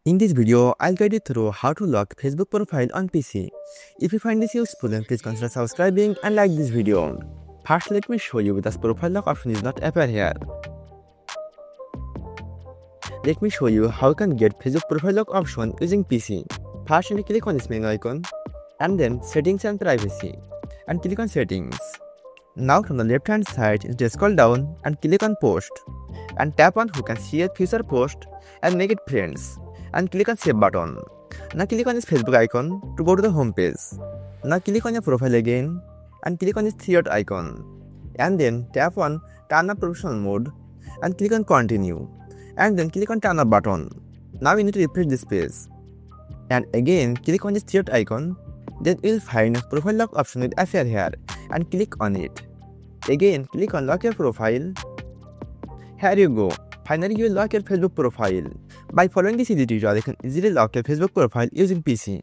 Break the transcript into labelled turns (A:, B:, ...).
A: In this video, I'll guide you through how to lock Facebook profile on PC. If you find this useful, then please consider subscribing and like this video. First, let me show you this profile lock option is not appear here. Let me show you how you can get Facebook profile lock option using PC. First, you click on this menu icon and then settings and privacy and click on settings. Now from the left hand side, just scroll down and click on post and tap on who can see a future post and make it friends and click on save button. Now click on this Facebook icon to go to the home page. Now click on your profile again and click on this three-dot icon and then tap on turn up professional mode and click on continue and then click on turn up button. Now we need to refresh this page and again click on this three-dot icon. Then you will find profile lock option will appear here and click on it. Again click on lock your profile. Here you go. Finally, you will lock your Facebook profile. By following this easy tutorial, you can easily lock your Facebook profile using PC.